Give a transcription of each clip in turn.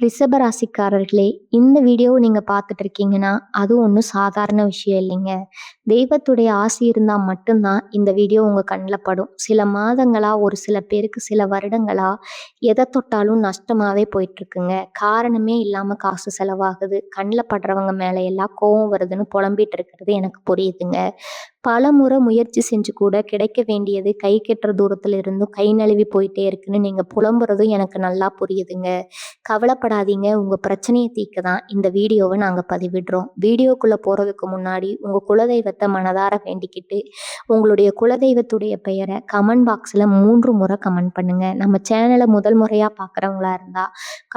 ரிஷப ராசிக்காரர்களே, இந்த வீடியோவ நீங்க பார்த்துட்டு இருக்கீங்கன்னா, அது ஒண்ணும் சாதாரண விஷயம் இல்லைங்க. தெய்வத்துடைய ஆசி இருந்தா மட்டும் தான் இந்த வீடியோ உங்க கண்ல படும். சில மாதங்களா, ஒரு சில பேருக்கு சில வருடங்களா, எத தொட்டாலும் நஷ்டமாவே போயிட்டுருக்குங்க. காரணமே இல்லாம காசு செலவாகுது. கண்ல படுறவங்க மேல எல்லாம் கோவம் வருதுன்னு புலம்பிட்டு இருக்கிறது எனக்கு புரியுதுங்க. பலமுறை முயற்சி செஞ்சு கூட கிடைக்க வேண்டியது கை கெட்டுற தூரத்துல இருந்தும் கை நழுவி போயிட்டே இருக்குன்னு நீங்க புலம்புறதும் எனக்கு நல்லா புரியுதுங்க. கவலைப்படாதீங்க. உங்க பிரச்சனைய தீர்க்க தான் இந்த வீடியோவ நாங்க பதிவிடுறோம். வீடியோக்குள்ள போறதுக்கு முன்னாடி உங்க குலதெய்வத்த மனதார வேண்டிக்கிட்டு, உங்களுடைய குலதெய்வத்துடைய பெயர கமெண்ட் பாக்ஸ்ல 3 முறை கமெண்ட் பண்ணுங்க. நம்ம சேனல முதல் முறையா பார்க்குறவங்களா இருந்தா,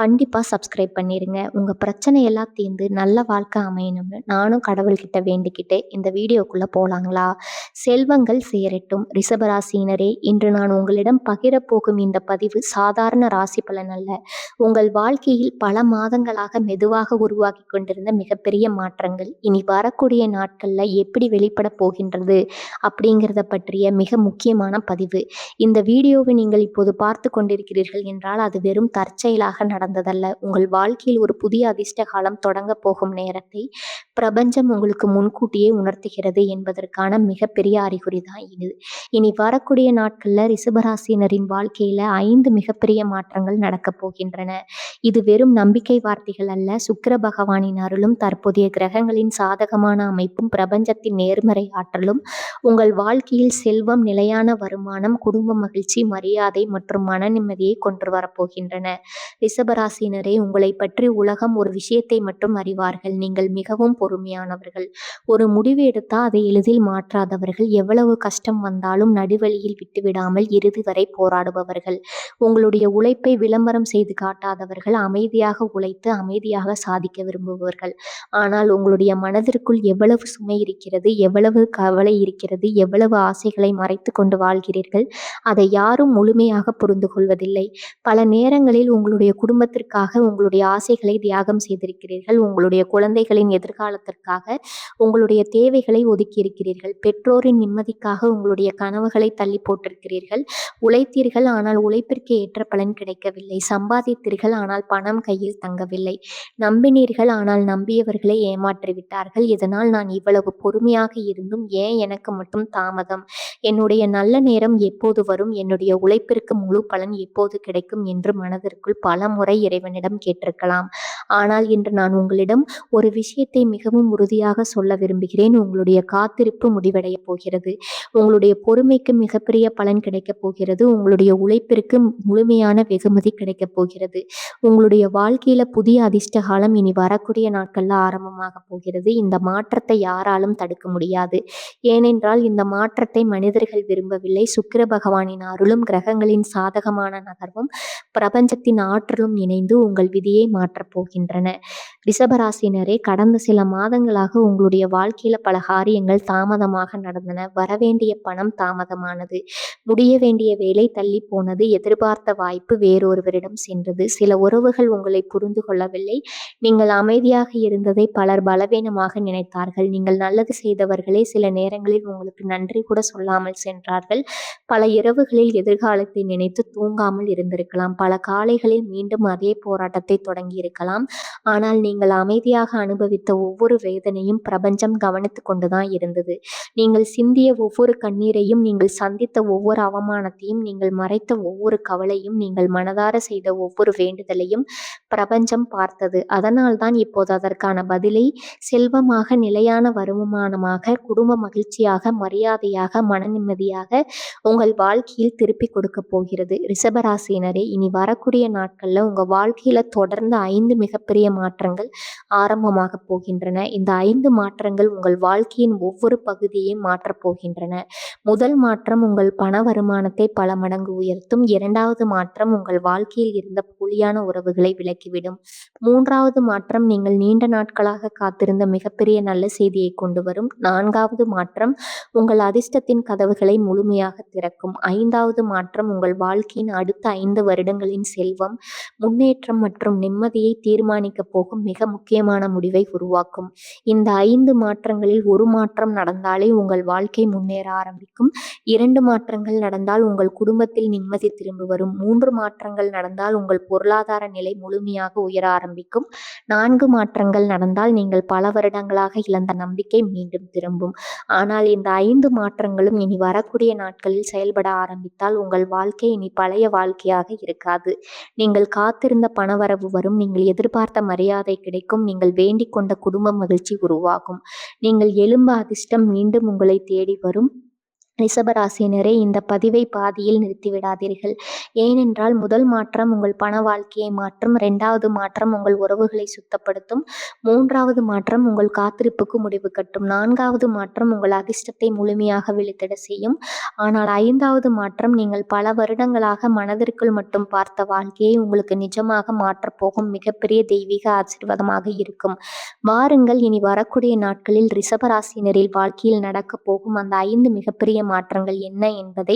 கண்டிப்பா சப்ஸ்கிரைப் பண்ணிருங்க. உங்க பிரச்சனை எல்லாம் தீர்ந்து நல்ல வாழ்க்கை அமையணும்னு நானும் கடவுள்கிட்ட வேண்டிக்கிட்டு இந்த வீடியோக்குள்ள போலாங்களா? செல்வங்கள் சேரட்டும். ரிஷபராசியினரே, இன்று நான் உங்களிடம் பகிரப் போகும் இந்த பதிவு சாதாரண ராசி பலன் அல்ல. உங்கள் வாழ்க்கையில் பல மாதங்களாக மெதுவாக உருவாகி கொண்டிருந்த மிகப்பெரிய மாற்றங்கள் இனி வரக்கூடிய நாட்கள்ல எப்படி வெளிப்பட போகின்றது அப்படிங்கிறத பற்றிய மிக முக்கியமான பதிவு. இந்த வீடியோவை நீங்கள் இப்போது பார்த்து கொண்டிருக்கிறீர்கள் என்றால் அது வெறும் தற்செயலாக நடந்ததல்ல. உங்கள் வாழ்க்கையில் ஒரு புதிய அதிர்ஷ்ட காலம் தொடங்க போகும் நேரத்தை பிரபஞ்சம் உங்களுக்கு முன்கூட்டியே உணர்த்துகிறது என்பதற்கான மிகப்பெரிய அறிகுறி தான் இது. இனி வரக்கூடிய நாட்கள்ல ரிஷபராசினரின் வாழ்க்கையில 5 மிகப்பெரிய மாற்றங்கள் நடக்கப் போகின்றன. இது வெறும் நம்பிக்கை வார்த்தைகள் அல்ல. சுக்கிர பகவானின் அருளும் தற்போதைய கிரகங்களின் சாதகமான அமைப்பும் பிரபஞ்சத்தின் நேர்மறை ஆற்றலும் உங்கள் வாழ்க்கையில் செல்வம், நிலையான வருமானம், குடும்ப மகிழ்ச்சி, மரியாதை மற்றும் மன நிம்மதியை கொண்டு வரப்போகின்றன. ரிஷபராசினரே, உங்களை பற்றி உலகம் ஒரு விஷயத்தை மட்டும் அறிவார்கள். நீங்கள் மிகவும் பொறுமையானவர்கள். ஒரு முடிவு எடுத்தால் அதை எளிதில் மாற்றாதவர்கள். எவ்வளவு கஷ்டம் வந்தாலும் நடுவழியில் விட்டுவிடாமல் இறுதி வரை போராடுபவர்கள். உங்களுடைய உழைப்பை விளம்பரம் செய்து காட்டாதவர்கள். அமைதியாக உழைத்து அமைதியாக சாதிக்க விரும்புபவர்கள். ஆனால் உங்களுடைய மனதிற்குள் எவ்வளவு சுமை இருக்கிறது, எவ்வளவு கவலை இருக்கிறது, எவ்வளவு ஆசைகளை மறைத்து கொண்டு வாழ்கிறீர்கள், அதை யாரும் முழுமையாக புரிந்து கொள்வதில்லை. பல நேரங்களில் உங்களுடைய குடும்பத்திற்காக உங்களுடைய ஆசைகளை தியாகம் செய்திருக்கிறீர்கள். உங்களுடைய குழந்தைகளின் எதிர்காலத்திற்காக உங்களுடைய தேவைகளை ஒதுக்கியிருக்கிறீர்கள். பெற்றோரின் நிம்மதிக்காக உங்களுடைய கனவுகளை தள்ளி போட்டிருக்கிறீர்கள். உழைத்தீர்கள், ஆனால் உழைப்பிற்கு ஏற்ற பலன் கிடைக்கவில்லை. சம்பாதித்தீர்கள், ஆனால் பணம் கையில் தங்கவில்லை. நம்பினீர்கள், ஆனால் நம்பியவர்களை ஏமாற்றிவிட்டார்கள். இதனால் நான் இவ்வளவு பொறுமையாக இருந்தும் ஏன் எனக்கு மட்டும் தாமதம்? என்னுடைய நல்ல நேரம் எப்போது வரும்? என்னுடைய உழைப்பிற்கு முழு பலன் எப்போது கிடைக்கும் என்று மனதிற்குள் பல முறை இறைவனிடம் கேட்டிருக்கலாம். ஆனால் இன்று நான் உங்களிடம் ஒரு விஷயத்தை மிகவும் உறுதியாக சொல்ல விரும்புகிறேன். உங்களுடைய காத்திருப்பு முடிவடைய போகிறது. உங்களுடைய பொறுமைக்கு மிகப்பெரிய பலன் கிடைக்கப் போகிறது. உங்களுடைய உழைப்பிற்கு முழுமையான வெகுமதி கிடைக்கப் போகிறது. உங்களுடைய வாழ்க்கையில புதிய அதிர்ஷ்ட காலம் இனி வரக்கூடிய நாட்கள்ல ஆரம்பமாக போகிறது. இந்த மாற்றத்தை யாராலும் தடுக்க முடியாது. ஏனென்றால் இந்த மாற்றத்தை மனிதர்கள் விரும்பவில்லை. சுக்கிர பகவானின் அருளும் கிரகங்களின் சாதகமான நகர்வும் பிரபஞ்சத்தின் ஆற்றலும் இணைந்து உங்கள் விதியை மாற்றப் போகின்றன. ரிஷபராசினரே, கடந்த சில மாதங்களாக உங்களுடைய வாழ்க்கையில பல காரியங்கள் தாமதமாக நடந்தன. வரவேண்டிய பணம் தாமதமானது. முடிய வேண்டிய வேலை தள்ளி போனது. எதிர்பார்த்த வாய்ப்பு வேறொருவரிடம் சென்றது. சில உறவுகள் உங்களை புரிந்து கொள்ளவில்லை. நீங்கள் அமைதியாக இருந்ததை பலர் பலவீனமாக நினைத்தார்கள். நீங்கள் நல்லது செய்தவர்களே சில நேரங்களில் உங்களுக்கு நன்றி கூட சொல்லாமல் சென்றார்கள். பல இரவுகளில் எதிர்காலத்தை நினைத்து தூங்காமல் இருந்திருக்கலாம். பல காலைகளில் மீண்டும் அதே போராட்டத்தை தொடங்கி இருக்கலாம். ஆனால் நீங்கள் அமைதியாக அனுபவித்த ஒவ்வொரு வேதனையும் பிரபஞ்சம் கவனித்து கொண்டுதான் இருந்தது. நீங்கள் சிந்திய ஒவ்வொரு கண்ணீரையும், நீங்கள் சந்தித்த ஒவ்வொரு அவமானத்தையும், நீங்கள் மறைத்த ஒவ்வொரு கவலையும், நீங்கள் மனதார செய்த ஒவ்வொரு வேண்டுதலையும் பிரபஞ்சம் பார்த்தது. அதனால்தான் இப்போது அதற்கான பதிலை செல்வமாக, நிலையான வருமானமாக, குடும்ப மகிழ்ச்சியாக, மரியாதையாக, மன நிம்மதியாக உங்கள் வாழ்க்கையில் திருப்பி கொடுக்க போகிறது. ரிஷபராசினரே, இனி வரக்கூடிய நாட்கள்ல உங்க வாழ்க்கையில தொடர்ந்து 5 மிகப்பெரிய மாற்றங்கள் ஆரம்பமாக போகின்றன. இந்த 5 மாற்றங்கள் உங்கள் வாழ்க்கையின் ஒவ்வொரு பகுதியையும் மாற்றப் போகின்றன. முதல் மாற்றம் உங்கள் பண வருமானத்தை பல மடங்கு உயர்த்தும். 2வது மாற்றம் உங்கள் வாழ்க்கையில் இருந்த போலியான உறவுகளை விலக்கிவிடும். 3வது மாற்றம் நீங்கள் நீண்ட நாட்களாக காத்திருந்த மிகப்பெரிய நல்ல செய்தியை கொண்டு வரும். 4வது மாற்றம் உங்கள் அதிர்ஷ்டத்தின் கதவுகளை முழுமையாக திறக்கும். 5வது மாற்றம் உங்கள் வாழ்க்கையின் அடுத்த 5 வருடங்களின் செல்வம், முன்னேற்றம் மற்றும் நிம்மதியை தீர்மானிக்க போகும் மிக முக்கியமான முடிவை உருவாக்கும். இந்த 5 மாற்றங்களில் ஒரு மாற்றம் நடந்தாலே உங்கள் வாழ்க்கை முன்னேற ஆரம்பிக்கும். 2 மாற்றங்கள் நடந்தால் உங்கள் குடும்பத்தில் நிம்மதி திரும்பி வரும். 3 மாற்றங்கள் நடந்தால் உங்கள் பொருளாதார நிலை முழுமையாக உயர ஆரம்பிக்கும். 4 மாற்றங்கள் நடந்தால் நீங்கள் பல வருடங்களாக இழந்த நம்பிக்கை மீண்டும் திரும்பும். ஆனால் இந்த 5 மாற்றங்களும் இனி வரக்கூடிய நாட்களில் செயல்பட ஆரம்பித்தால் உங்கள் வாழ்க்கை இனி பழைய வாழ்க்கையாக இருக்காது. நீங்கள் காத்திருந்த பணவரவு வரும். நீங்கள் எதிர்பார்த்த மரியாதை கிடைக்கும். நீங்கள் வேண்டிக் கொண்ட குடும்ப மகிழ்ச்சி உருவாகும். நீங்கள் எழும்ப அதிர்ஷ்டம் மீண்டும் உங்களை தேடி வரும். ரிஷபராசினரே, இந்த பதிவை பாதியில் நிறுத்திவிடாதீர்கள். ஏனென்றால் முதல் மாற்றம் உங்கள் பண வாழ்க்கையை மாற்றும். 2வது மாற்றம் உங்கள் உறவுகளை சுத்தப்படுத்தும். 3வது மாற்றம் உங்கள் காத்திருப்புக்கு முடிவு கட்டும். 4வது மாற்றம் உங்கள் அதிர்ஷ்டத்தை முழுமையாக விழித்திட செய்யும். ஆனால் 5வது மாற்றம் நீங்கள் பல வருடங்களாக மனதிற்குள் மட்டும் பார்த்த வாழ்க்கையை உங்களுக்கு நிஜமாக மாற்றப்போகும் மிகப்பெரிய தெய்வீக ஆசீர்வாதமாக இருக்கும். வாருங்கள், இனி வரக்கூடிய நாட்களில் ரிஷபராசினரில் வாழ்க்கையில் நடக்கப் போகும் அந்த 5 மிகப்பெரிய மாற்றங்கள் என்ன என்பதை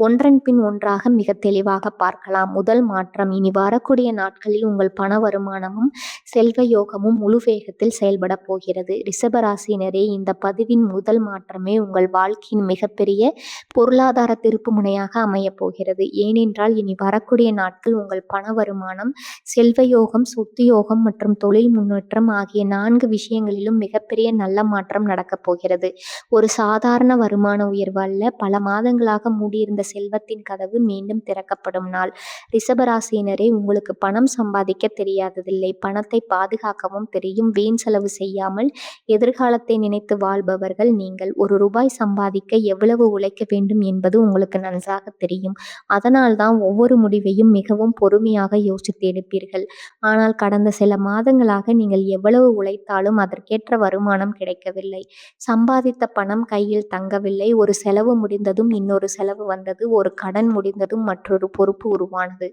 ஒன்றன் பின் ஒன்றாக மிக தெளிவாக பார்க்கலாம். முதல் மாற்றம், இனி வரக்கூடிய நாட்களில் உங்கள் பண வருமானமும் செல்வ யோகமும் முழு வேகத்தில் செயல்பட போகிறது. ரிஷபராசினரே, இந்த பதிவின் முதல் மாற்றமே உங்கள் வாழ்க்கையின் மிகப்பெரிய பொருளாதார திருப்பு முனையாக அமையப் போகிறது. ஏனென்றால் இனி வரக்கூடிய நாட்கள் உங்கள் பண வருமானம், செல்வ யோகம், சொத்து யோகம் மற்றும் தொழில் முன்னேற்றம் ஆகிய 4 விஷயங்களிலும் மிகப்பெரிய நல்ல மாற்றம் நடக்கப் போகிறது. ஒரு சாதாரண வருமான உயர்வு அல்ல, பல மாதங்களாக மூடியிருந்த செல்வத்தின் கதவு மீண்டும் திறக்கப்படும் நாள். ரிஷபராசினரே, உங்களுக்கு பணம் சம்பாதிக்க தெரியாததில்லை, பணத்தை பாதுகாக்கவும் தெரியும். வீண் செலவு செய்யாமல் எதிர்காலத்தை நினைத்து வாழ்பவர்கள் நீங்கள். ₹1 சம்பாதிக்க எவ்வளவு உழைக்க வேண்டும் என்பது உங்களுக்கு நன்றாக தெரியும். அதனால்தான் ஒவ்வொரு முடிவையும் மிகவும் பொறுமையாக யோசித்து எடுப்பீர்கள். ஆனால் கடந்த சில மாதங்களாக நீங்கள் எவ்வளவு உழைத்தாலும் அதற்கேற்ற வருமானம் கிடைக்கவில்லை. சம்பாதித்த பணம் கையில் தங்கவில்லை. ஒரு செலவு முடிந்ததும் இன்னொரு செலவு வந்தது. ஒரு கடன் முடிந்ததும் மற்றொரு பொறுப்பு உருவானது.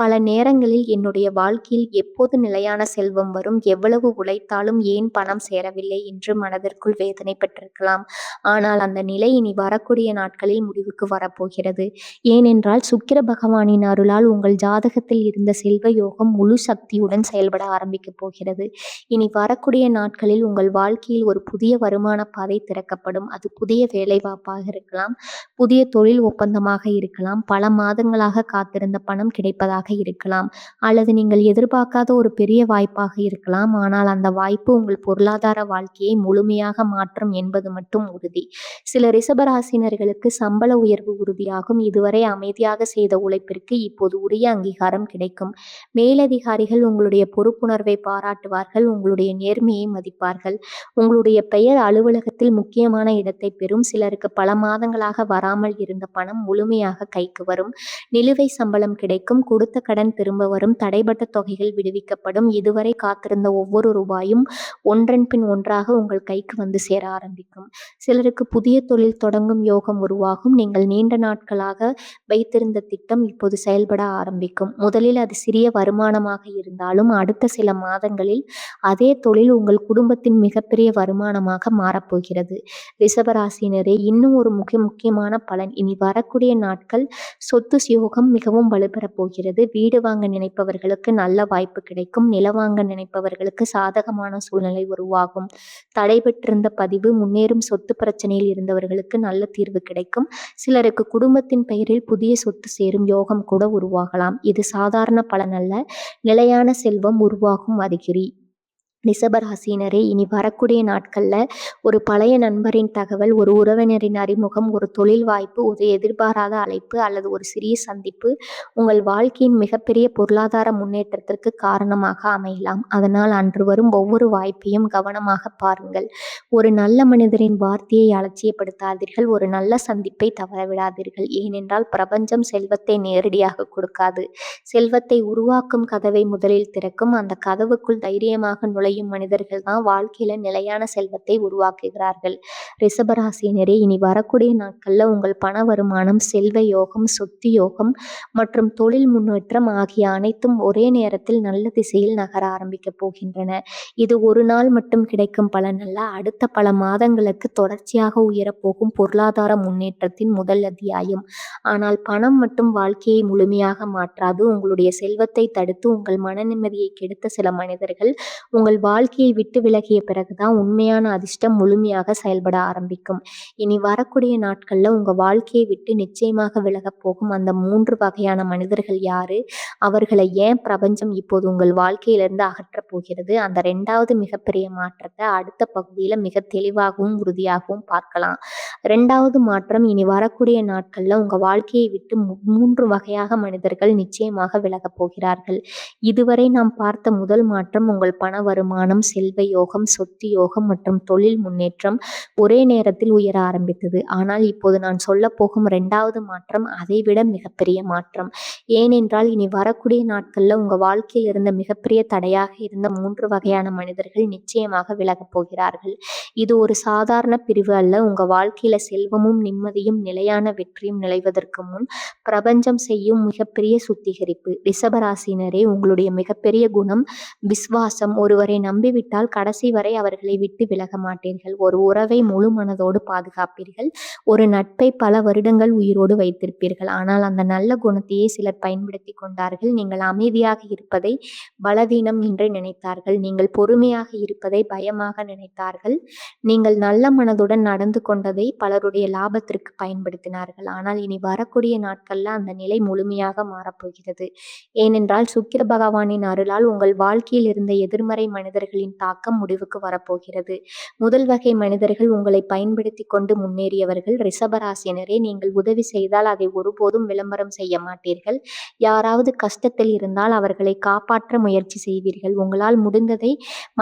பல நேரங்களில் என்னுடைய வாழ்க்கையில் எப்போது நிலையான செல்வம் வரும், எவ்வளவு உழைத்தாலும் ஏன் பணம் சேரவில்லை என்று மனதிற்குள் வேதனை பெற்றிருக்கலாம். ஆனால் அந்த நிலை இனி வரக்கூடிய நாட்களில் முடிவுக்கு வரப்போகிறது. ஏனென்றால் சுக்கிர பகவானின் அருளால் உங்கள் ஜாதகத்தில் இருந்த செல்வ யோகம் முழு சக்தியுடன் செயல்பட ஆரம்பிக்கப் போகிறது. இனி வரக்கூடிய நாட்களில் உங்கள் வாழ்க்கையில் ஒரு புதிய வருமான பாதை திறக்கப்படும். அது புதிய வேலைவாய்ப்பாக இருக்கலாம், புதிய தொழில் ஒப்பந்தமாக இருக்கலாம், பல மாதங்களாக காத்திருந்த பணம் கிடைப்பதாக இருக்கலாம், அல்லது நீங்கள் எதிர்பார்க்காத ஒரு பெரிய வாய்ப்பாக இருக்கலாம். ஆனால் அந்த வாய்ப்பு உங்கள் பொருளாதார வாழ்க்கையை முழுமையாக மாற்றும் என்பது மட்டும் உறுதி. சில ரிஷபராசினர்களுக்கு சம்பள உயர்வு உறுதியாகும். இதுவரை அமைதியாக செய்த உழைப்பிற்கு இப்போது உரிய அங்கீகாரம் கிடைக்கும். மேலதிகாரிகள் உங்களுடைய பொறுப்புணர்வை பாராட்டுவார்கள், உங்களுடைய நேர்மையை மதிப்பார்கள். உங்களுடைய பெயர் அலுவலகத்தில் முக்கியமான இடத்தை பெறும். சிலருக்கு பல மாதங்களாக வராமல் இருந்த பணம் முழுமையாக கைக்கு வரும். நிலுவை சம்பளம் கிடைக்கும். கொடுத்த கடன் திரும்ப வரும். தடைபட்ட தொகைகள் விடுவிக்கப்படும். இதுவரை காத்திருந்த ஒவ்வொரு ரூபாயும் ஒன்றன் பின் ஒன்றாக உங்கள் கைக்கு வந்து சேர ஆரம்பிக்கும். சிலருக்கு புதிய தொழில் தொடங்கும் யோகம் உருவாகும். நீங்கள் நீண்ட நாட்களாக வைத்திருந்த திட்டம் இப்போது செயல்பட ஆரம்பிக்கும். முதலில் அது சிறிய வருமானமாக இருந்தாலும் அடுத்த சில மாதங்களில் அதே தொழில் உங்கள் குடும்பத்தின் மிகப்பெரிய வருமானமாக மாறப்போகிறது. ரிஷபராசினரே, இன்னும் ஒரு முக்கியமான பலன், இனி வரக்கூடிய நாட்கள் சொத்து யோகம் மிகவும் வலுப்பெறப் போகிறது. வீடு வாங்க நினைப்பவர்களுக்கு நல்ல வாய்ப்பு கிடைக்கும். நில வாங்க நினைப்பவர்களுக்கு சாதகமான சூழ்நிலை உருவாகும். தடைபெற்றிருந்த பதிவு, முன்னேறும் சொத்து பிரச்சனையில் இருந்தவர்களுக்கு நல்ல தீர்வு கிடைக்கும். சிலருக்கு குடும்பத்தின் பெயரில் புதிய சொத்து சேரும் யோகம் கூட உருவாகலாம். இது சாதாரண பலன் அல்ல, நிலையான செல்வம் உருவாகும் அறிகுறி. ரிஷபராசினரே, இனி வரக்கூடிய நாட்கள்ல ஒரு பழைய நண்பரின் தகவல், ஒரு உறவினரின் அறிமுகம், ஒரு தொழில் வாய்ப்பு, ஒரு எதிர்பாராத அழைப்பு அல்லது ஒரு சிறிய சந்திப்பு உங்கள் வாழ்க்கையின் மிகப்பெரிய பொருளாதார முன்னேற்றத்திற்கு காரணமாக அமையலாம். அதனால் அன்று வரும் ஒவ்வொரு வாய்ப்பையும் கவனமாக பாருங்கள். ஒரு நல்ல மனிதரின் வார்த்தையை அலட்சியப்படுத்தாதீர்கள். ஒரு நல்ல சந்திப்பை தவறவிடாதீர்கள். ஏனென்றால் பிரபஞ்சம் செல்வத்தை நேரடியாக கொடுக்காது. செல்வத்தை உருவாக்கும் கதவை முதலில் திறக்கும். அந்த கதவுக்குள் தைரியமாக நுழையும் மனிதர்கள் தான் வாழ்க்கையில நிலையான செல்வத்தை உருவாக்குகிறார்கள். ரிஷபராசினரே, இனி வரக்கூடிய நாட்கள்ல உங்கள் பண வருமானம், செல்வ யோகம், சொத்து யோகம் மற்றும் தொழில் முன்னேற்றம் ஆகிய அனைத்தும் ஒரே நேரத்தில் நல்ல திசையில் நகர ஆரம்பிக்க போகின்றன. இது ஒரு நாள் மட்டும் கிடைக்கும் பலன் அல்ல, அடுத்த பல மாதங்களுக்கு தொடர்ச்சியாக உயரப்போகும் பொருளாதார முன்னேற்றத்தின் முதல் அத்தியாயம். ஆனால் பணம் மட்டும் வாழ்க்கையை முழுமையாக மாற்றாது. உங்களுடைய செல்வத்தை தடுத்து உங்கள் மன நிம்மதியை கெடுத்த சில மனிதர்கள் உங்கள் உங்கள் வாழ்க்கையை விட்டு விலகிய பிறகுதான் உண்மையான அதிர்ஷ்டம் முழுமையாக செயல்பட ஆரம்பிக்கும். இனி வரக்கூடிய நாட்கள்ல உங்க வாழ்க்கையை விட்டு நிச்சயமாக விலகப் போகும் அந்த 3 வகையான மனிதர்கள் யாரு? அவர்களை ஏன் பிரபஞ்சம் இப்போது உங்கள் வாழ்க்கையிலிருந்து அகற்றப் போகிறது? அந்த 2வது மிகப்பெரிய மாற்றத்தை அடுத்த பகுதியில மிக தெளிவாகவும் உறுதியாகவும் பார்க்கலாம். 2வது மாற்றம், இனி வரக்கூடிய நாட்கள்ல உங்க வாழ்க்கையை விட்டு 3 வகையாக மனிதர்கள் நிச்சயமாக விலகப் போகிறார்கள். இதுவரை நாம் பார்த்த முதல் மாற்றம் உங்கள் பண வருமானம், செல்வ யோகம், சொத்து யோகம் மற்றும் தொழில் முன்னேற்றம் ஒரே நேரத்தில் உயர ஆரம்பித்தது. ஆனால் இப்போது நான் சொல்லப் போகும் 2வது மாற்றம் அதைவிட மிகப்பெரிய மாற்றம். ஏனென்றால் இனி வரக்கூடிய நாட்கள்ல உங்க வாழ்க்கையில் இருந்த மிகப்பெரிய தடையாக இருந்த 3 வகையான மனிதர்கள் நிச்சயமாக விலகப் போகிறார்கள். இது ஒரு சாதாரண பிரிவு அல்ல. உங்க வாழ்க்கையில செல்வமும் நிம்மதியும் நிலையான வெற்றியும் நிலைவதற்கு முன் பிரபஞ்சம் செய்யும் மிகப்பெரிய சுத்திகரிப்பு. ரிஷபராசினரே, உங்களுடைய மிகப்பெரிய குணம் விசுவாசம். ஒருவரை நம்பிவிட்டால் கடைசி வரை அவர்களை விட்டு விலக மாட்டீர்கள். ஒரு உறவை முழு மனதோடு பாதுகாப்பீர்கள். ஒரு நட்பை பல வருடங்கள் உயிரோடு வைத்திருப்பீர்கள். ஆனால் அந்த நல்ல குணத்தையே சிலர் பயன்படுத்தி கொண்டார்கள். நீங்கள் அமைதியாக இருப்பதை பலவீனம் என்று நினைத்தார்கள். நீங்கள் பொறுமையாக இருப்பதை பயமாக நினைத்தார்கள். நீங்கள் நல்ல மனதுடன் நடந்து கொண்டதை பலருடைய லாபத்திற்கு பயன்படுத்தினார்கள். ஆனால் இனி வரக்கூடிய நாட்கள்ல அந்த நிலை முழுமையாக மாறப்போகிறது. ஏனென்றால் சுக்கிர பகவானின் அருளால் உங்கள் வாழ்க்கையில் இருந்த எதிர்மறை மனிதர்களின் தாக்கம் முடிவுக்கு வரப்போகிறது. முதல் வகை மனிதர்கள் உங்களை பயன்படுத்தி கொண்டு முன்னேறியவர்கள். ரிஷபராசினரே, நீங்கள் உதவி செய்தால் அதை ஒருபோதும் விளம்பரம் செய்ய மாட்டீர்கள். யாராவது கஷ்டத்தில் இருந்தால் அவர்களை காப்பாற்ற முயற்சி செய்வீர்கள். உங்களால் முடிந்ததை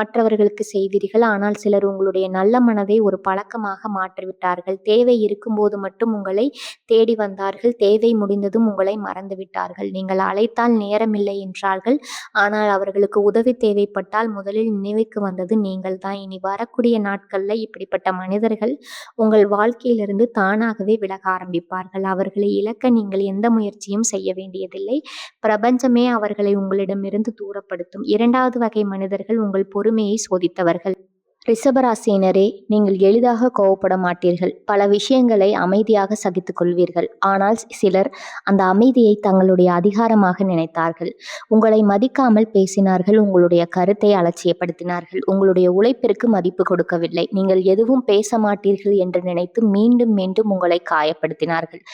மற்றவர்களுக்கு செய்வீர்கள். ஆனால் சிலர் உங்களுடைய நல்ல மனதை ஒரு பழக்கமாக மாற்றிவிட்டார்கள். தேவை இருக்கும்போது மட்டும் உங்களை தேடி வந்தார்கள். தேவை முடிந்ததும் உங்களை மறந்துவிட்டார்கள். நீங்கள் அழைத்தால் நேரமில்லை என்றார்கள். ஆனால் அவர்களுக்கு உதவி தேவைப்பட்டால் முதலில் நினைவுக்கு வந்தது நீங்கள்தான். இனி வரக்கூடிய நாட்கள்ல இப்படிப்பட்ட மனிதர்கள் உங்கள் வாழ்க்கையிலிருந்து தானாகவே விலக ஆரம்பிப்பார்கள். அவர்களை இழக்க நீங்கள் எந்த முயற்சியும் செய்ய வேண்டியதில்லை. பிரபஞ்சமே அவர்களை உங்களிடமிருந்து தூரப்படுத்தும். 2வது வகை மனிதர்கள் உங்கள் பொறுமையை சோதித்தவர்கள். ரிஷபராசினரே, நீங்கள் எளிதாக கோவப்பட மாட்டீர்கள். பல விஷயங்களை அமைதியாக சகித்துக் கொள்வீர்கள். ஆனால் சிலர் அந்த அமைதியை தங்களுடைய அதிகாரமாக நினைத்தார்கள். உங்களை மதிக்காமல் பேசினார்கள். உங்களுடைய கருத்தை அலட்சியப்படுத்தினார்கள். உங்களுடைய உழைப்பிற்கு மதிப்பு கொடுக்கவில்லை. நீங்கள் எதுவும் பேச மாட்டீர்கள் என்று நினைத்து மீண்டும் மீண்டும் உங்களை காயப்படுத்தினார்கள்.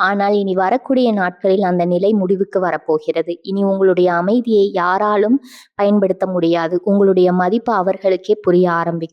ஆனால் இனி வரக்கூடிய நாட்களில் அந்த நிலை முடிவுக்கு வரப்போகிறது. இனி உங்களுடைய அமைதியை யாராலும் பயன்படுத்த முடியாது. உங்களுடைய மதிப்பு அவர்களுக்கே புரிய ஆரம்பிக்கும்.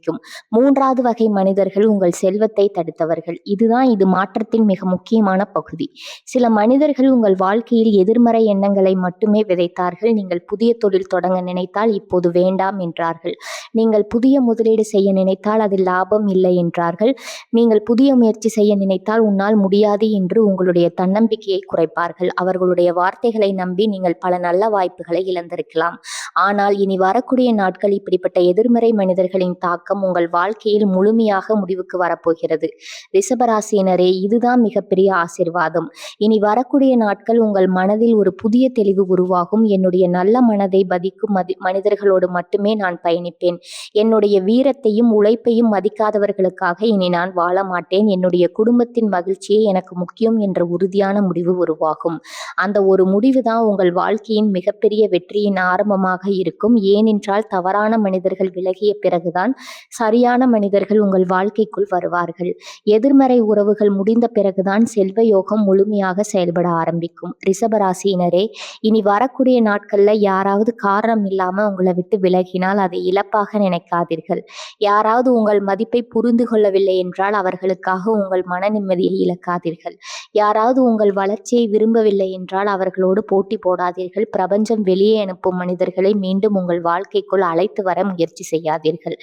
3வது வகை மனிதர்கள் உங்கள் செல்வத்தை தடுத்தவர்கள். இது மாற்றத்தின் மிக முக்கியமான பகுதி. சில மனிதர்கள் உங்கள் வாழ்க்கையில் எதிர்மறை எண்ணங்களை மட்டுமே விதைத்தார்கள். நீங்கள் புதிய தொழில் தொடங்க நினைத்தால் இப்போது வேண்டாம் என்றார்கள். நீங்கள் புதிய முதலீடு செய்ய நினைத்தால் அதில் லாபம் இல்லை என்றார்கள். நீங்கள் புதிய முயற்சி செய்ய நினைத்தால் உன்னால் முடியாது என்று உங்களுடைய தன்னம்பிக்கையை குறைப்பார்கள். அவர்களுடைய வார்த்தைகளை நம்பி நீங்கள் பல நல்ல வாய்ப்புகளை இழந்திருக்கலாம். ஆனால் இனி வரக்கூடிய நாட்கள் இப்படிப்பட்ட எதிர்மறை மனிதர்களின் தாக்கம் உங்கள் வாழ்க்கையில் முழுமையாக முடிவுக்கு வரப்போகிறது. ரிஷபராசினரே, இதுதான் மிகப்பெரிய ஆசீர்வாதம். இனி வரக்கூடிய நாட்கள் உங்கள் மனதில் ஒரு புதிய தெளிவு உருவாகும். என்னுடைய நல்ல மனதை மதிக்கும் மனிதர்களோடு மட்டுமே நான் பயணிப்பேன். என்னுடைய வீரத்தையும் உழைப்பையும் மதிக்காதவர்களுக்காக இனி நான் வாழ மாட்டேன். என்னுடைய குடும்பத்தின் மகிழ்ச்சியே எனக்கு முக்கியம் என்ற உறுதியான முடிவு உருவாகும். அந்த ஒரு முடிவு தான் உங்கள் வாழ்க்கையின் மிகப்பெரிய வெற்றியின் ஆரம்பமாக இருக்கும். ஏனென்றால் தவறான மனிதர்கள் விலகிய பிறகுதான் சரியான மனிதர்கள் உங்கள் வாழ்க்கைக்குள் வருவார்கள். எதிர்மறை உறவுகள் முடிந்த பிறகுதான் செல்வ யோகம் முழுமையாக செயல்பட ஆரம்பிக்கும். ரிஷபராசியினரே, இனி வரக்கூடிய நாட்கள்ல யாராவது காரணம் இல்லாம உங்களை விட்டு விலகினால் அதை இழப்பாக நினைக்காதீர்கள். யாராவது உங்கள் மதிப்பை புரிந்து கொள்ளவில்லை என்றால் அவர்களுக்காக உங்கள் மன நிம்மதியை இழக்காதீர்கள். யாராவது உங்கள் வளர்ச்சியை விரும்பவில்லை என்றால் அவர்களோடு போட்டி போடாதீர்கள். பிரபஞ்சம் வெளியே அனுப்பும் மனிதர்களை மீண்டும் உங்கள் வாழ்க்கைக்குள் அழைத்து வர முயற்சி செய்யாதீர்கள்.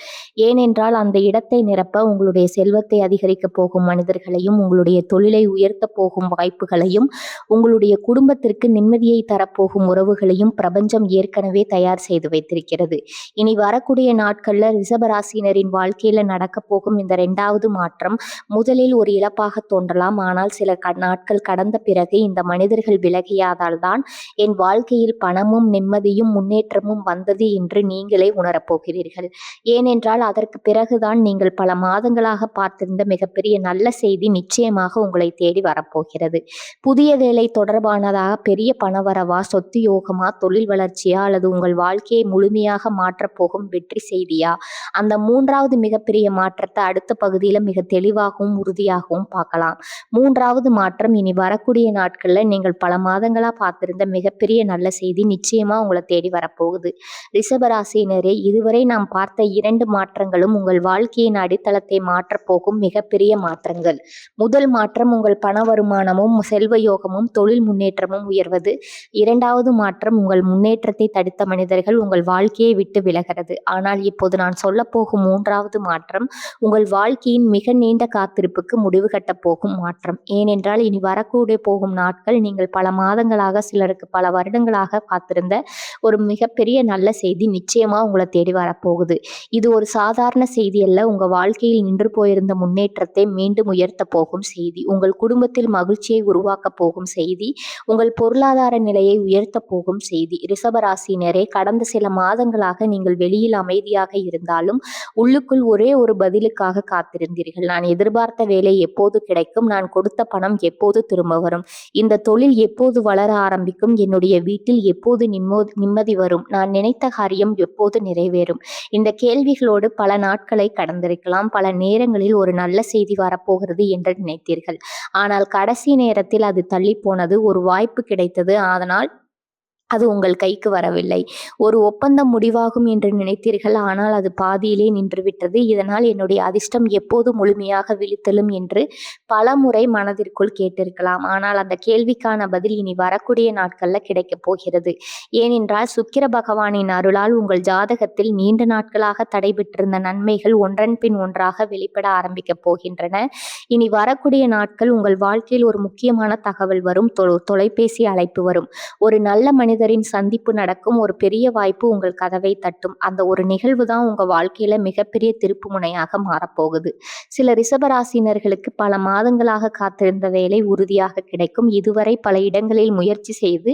ஏனென்றால் அந்த இடத்தை நிரப்ப உங்களுடைய செல்வத்தை அதிகரிக்க போகும் மனிதர்களையும், உங்களுடைய தொழிலை உயர்த்த போகும் வாய்ப்புகளையும், உங்களுடைய குடும்பத்திற்கு நிம்மதியை தரப்போகும் உறவுகளையும் பிரபஞ்சம் ஏற்கனவே தயார் செய்து வைத்திருக்கிறது. இனி வரக்கூடிய நாட்கள்ல ரிஷபராசினரின் வாழ்க்கையில நடக்க போகும் இந்த 2வது மாற்றம் முதலில் ஒரு இழப்பாக தோன்றலாம். ஆனால் சில நாட்கள் கடந்த பிறகு இந்த மனிதர்கள் விலகியதால் தான் என் வாழ்க்கையில் பணமும் நிம்மதியும் முன்னேற்றமும் வந்தது என்று நீங்களே உணரப்போகிறீர்கள். ஏனென்றால் ஆனால் அதற்கு பிறகுதான் நீங்கள் பல மாதங்களாக பார்த்திருந்த மிகப்பெரிய நல்ல செய்தி நிச்சயமாக உங்களை தேடி வரப்போகிறது. புதிய வேலை தொடர்பானதாக பெரிய பணவரவா, சொத்து யோகமா, தொழில் வளர்ச்சியா அல்லது உங்கள் வாழ்க்கையை முழுமையாக மாற்றப்போகும் வெற்றி செய்தியா? அந்த 3வது மிகப்பெரிய மாற்றத்தை அடுத்த பகுதியில மிக தெளிவாகவும் உறுதியாகவும் பார்க்கலாம். 3வது மாற்றம் இனி வரக்கூடிய நாட்கள்ல நீங்கள் பல மாதங்களா பார்த்திருந்த மிகப்பெரிய நல்ல செய்தி நிச்சயமா உங்களை தேடி வரப்போகுது. ரிஷபராசினரே, இதுவரை நாம் பார்த்த 2 மாற்றங்களும் உங்கள் வாழ்க்கையின் அடித்தளத்தை மாற்றப்போகும் மிகப்பெரிய மாற்றங்கள். முதல் மாற்றம் உங்கள் பண வருமானமும் செல்வ யோகமும் தொழில் முன்னேற்றமும் உயர்வது. 2வது மாற்றம் உங்கள் முன்னேற்றத்தை தடுத்த மனிதர்கள் உங்கள் வாழ்க்கையை விட்டு விலகிறது. ஆனால் இப்போது நான் சொல்லப்போகும் 3வது மாற்றம் உங்கள் வாழ்க்கையின் மிக நீண்ட காத்திருப்புக்கு முடிவு கட்டப் போகும் மாற்றம். ஏனென்றால் இனி வரக்கூடிய போகும் நாட்கள் நீங்கள் பல மாதங்களாக, சிலருக்கு பல வருடங்களாக காத்திருந்த ஒரு மிகப்பெரிய நல்ல செய்தி நிச்சயமா உங்களை தேடி வரப்போகுது. இது ஒரு சாதாரண செய்தி அல்ல. உங்க வாழ்க்கையில் நின்று போயிருந்த முன்னேற்றத்தை மீண்டும் உயர்த்த போகும் செய்தி. உங்கள் குடும்பத்தில் மகிழ்ச்சியை உருவாக்க போகும் செய்தி. உங்கள் பொருளாதார நிலையை உயர்த்த போகும் செய்தி. ரிஷபராசினரே, கடந்த சில மாதங்களாக நீங்கள் வெளியில் அமைதியாக இருந்தாலும் உள்ளுக்குள் ஒரே ஒரு பதிலுக்காக காத்திருந்தீர்கள். நான் எதிர்பார்த்த வேலை எப்போது கிடைக்கும்? நான் கொடுத்த பணம் எப்போது திரும்ப வரும்? இந்த தொழில் எப்போது வளர ஆரம்பிக்கும்? என்னுடைய வீட்டில் எப்போது நிம்மதி வரும்? நான் நினைத்த காரியம் எப்போது நிறைவேறும்? இந்த கேள்விகளோடு பல நாட்களை கடந்திருக்கலாம். பல நேரங்களில் ஒரு நல்ல செய்தி வரப்போகிறது என்று நினைத்தீர்கள். ஆனால் கடைசி நேரத்தில் அது தள்ளி போனது. ஒரு வாய்ப்பு கிடைத்தது, அதனால் அது உங்கள் கைக்கு வரவில்லை. ஒரு ஒப்பந்தம் முடிவாகும் என்று நினைத்தீர்கள், ஆனால் அது பாதியிலே நின்றுவிட்டது. இதனால் என்னுடைய அதிர்ஷ்டம் எப்போது முழுமையாக விழித்தெழும் என்று பல முறை மனதிற்குள் கேட்டிருக்கலாம். ஆனால் அந்த கேள்விக்கான பதில் இனி வரக்கூடிய நாட்கள்ல கிடைக்கப் போகிறது. ஏனென்றால் சுக்கிர பகவானின் அருளால் உங்கள் ஜாதகத்தில் நீண்ட நாட்களாக தடைபெற்றிருந்த நன்மைகள் ஒன்றன் பின் ஒன்றாக வெளிப்பட ஆரம்பிக்கப் போகின்றன. இனி வரக்கூடிய நாட்கள் உங்கள் வாழ்க்கையில் ஒரு முக்கியமான தகவல் வரும். தொலைபேசி அழைப்பு வரும். ஒரு நல்ல மனிதரின் சந்திப்பு நடக்கும். ஒரு பெரிய வாய்ப்பு உங்கள் கதவை தட்டும். அந்த ஒரு நிகழ்வு தான் உங்க வாழ்க்கையில மிகப்பெரிய திருப்பு முனையாக மாறப்போகுது. சில ரிஷபராசினர்களுக்கு பல மாதங்களாக காத்திருந்த வேலை உறுதியாக கிடைக்கும். இதுவரை பல இடங்களில் முயற்சி செய்து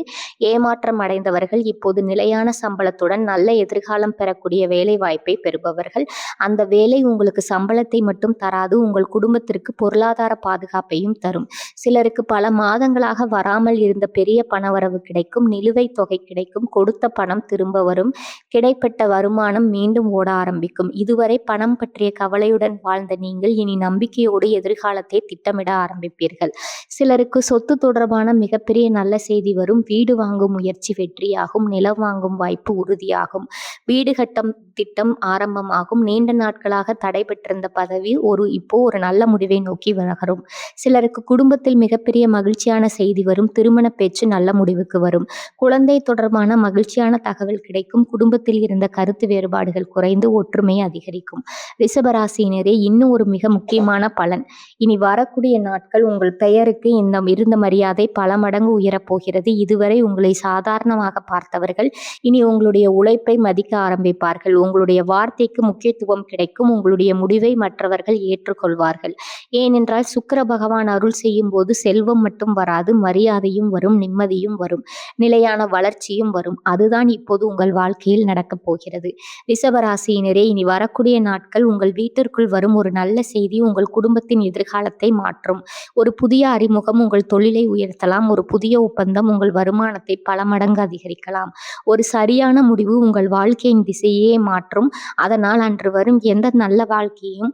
ஏமாற்றம் அடைந்தவர்கள் இப்போது நிலையான சம்பளத்துடன் நல்ல எதிர்காலம் பெறக்கூடிய வேலை வாய்ப்பை பெறுபவர்கள். அந்த வேலை உங்களுக்கு சம்பளத்தை மட்டும் தராது, உங்கள் குடும்பத்திற்கு பொருளாதார பாதுகாப்பையும் தரும். சிலருக்கு பல மாதங்களாக வராமல் இருந்த பெரிய பணவரவு கிடைக்கும். நிலுவைத் தொகை கிடைக்கும். கொடுத்த பணம் திரும்ப வரும். கிடைப்பட்ட வருமானம் மீண்டும் ஓட ஆரம்பிக்கும். இதுவரை பணம் பற்றிய கவலையுடன் வாழ்ந்த நீங்கள் இனி நம்பிக்கையோடு எதிர்காலத்தை திட்டமிட ஆரம்பிப்பீர்கள். சிலருக்கு சொத்து தொடர்பான மிகப்பெரிய நல்ல செய்தி வரும். வீடு வாங்கும் முயற்சி வெற்றியாகும். நிலம் வாங்கும் வாய்ப்பு உறுதியாகும். வீடு கட்டும் திட்டம் ஆரம்பமாகும். நீண்ட நாட்களாக தடைபெற்றிருந்த பதவி இப்போ ஒரு நல்ல முடிவை நோக்கி நகரும். சிலருக்கு குடும்பத்தில் மிகப்பெரிய மகிழ்ச்சியான செய்தி வரும். திருமண பேச்சு நல்ல முடிவுக்கு வரும். குழந்தை தொடர்பான மகிழ்ச்சியான தகவல் கிடைக்கும். குடும்பத்தில் இருந்த கருத்து வேறுபாடுகள் குறைந்து ஒற்றுமை அதிகரிக்கும். ரிஷபராசினரே, இன்னும் ஒரு மிக முக்கியமான பலன். இனி வரக்கூடிய நாட்கள் உங்கள் பெயருக்கு இருந்த மரியாதை பல மடங்கு உயரப்போகிறது. இதுவரை உங்களை சாதாரணமாக பார்த்தவர்கள் இனி உங்களுடைய உழைப்பை மதிக்க ஆரம்பிப்பார்கள். உங்களுடைய வார்த்தைக்கு முக்கியத்துவம் கிடைக்கும். உங்களுடைய முடிவை மற்றவர்கள் ஏற்றுக்கொள்வார்கள். ஏனென்றால் சுக்கிர பகவான் அருள் செய்யும் போது செல்வம் மட்டும் வராது, மரியாதையும் வரும், நிம்மதியும் வரும், நிலையான வளர்ச்சியும் வரும். அதுதான் இப்போது உங்கள் வாழ்க்கையில் நடக்கப் போகிறது. ரிஷபராசியினரே, இனி வரக்கூடிய நாட்கள் உங்கள் வீட்டிற்குள் வரும் ஒரு நல்ல செய்தி உங்கள் குடும்பத்தின் எதிர்காலத்தை மாற்றும். ஒரு புதிய அறிமுகம் உங்கள் தொழிலை உயர்த்தலாம். ஒரு புதிய ஒப்பந்தம் உங்கள் வருமானத்தை பல மடங்கு அதிகரிக்கலாம். ஒரு சரியான முடிவு உங்கள் வாழ்க்கையின் திசையே மாற்றும். அதனால் அன்று வரும் எந்த நல்ல வாழ்க்கையும்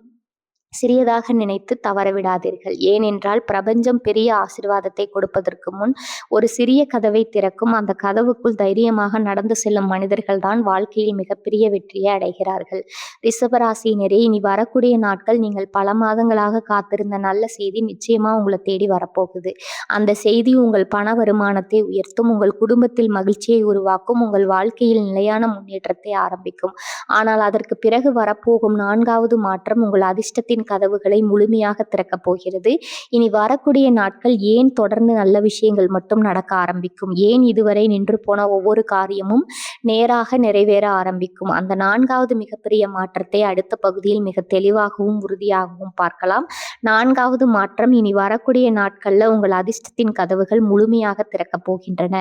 சிறியதாக நினைத்து தவறவிடாதீர்கள். ஏனென்றால் பிரபஞ்சம் பெரிய ஆசீர்வாதத்தை கொடுப்பதற்கு முன் ஒரு சிறிய கதவை திறக்கும். அந்த கதவுக்குள் தைரியமாக நடந்து செல்லும் மனிதர்கள் தான் வாழ்க்கையில் மிகப்பெரிய வெற்றியை அடைகிறார்கள். ரிஷபராசினரே, இனி வரக்கூடிய நாட்கள் நீங்கள் பல மாதங்களாக காத்திருந்த நல்ல செய்தி நிச்சயமா உங்களை தேடி வரப்போகுது. அந்த செய்தி உங்கள் பண வருமானத்தை உயர்த்தும். உங்கள் குடும்பத்தில் மகிழ்ச்சியை உருவாக்கும். உங்கள் வாழ்க்கையில் நிலையான முன்னேற்றத்தை ஆரம்பிக்கும். ஆனால் அதற்கு பிறகு வரப்போகும் 4வது மாற்றம் உங்கள் அதிர்ஷ்டத்தின் அதிர்ஷ்டத்தின் கதவுகளை முழுமையாக திறக்கப் போகிறது. இனி வரக்கூடிய நாட்கள் ஏன் தொடர்ந்து நல்ல விஷயங்கள் மட்டும் நடக்க ஆரம்பிக்கும், ஏன் இதுவரை நின்று போன ஒவ்வொரு காரியமும் நேராக நிறைவேற ஆரம்பிக்கும், அந்த 4வது மிகப்பெரிய மாற்றத்தை அடுத்த பகுதியில் மிக தெளிவாகவும் உறுதியாகவும் பார்க்கலாம். 4வது மாற்றம், இனி வரக்கூடிய நாட்கள்ல உங்கள் அதிர்ஷ்டத்தின் கதவுகள் முழுமையாக திறக்கப் போகின்றன.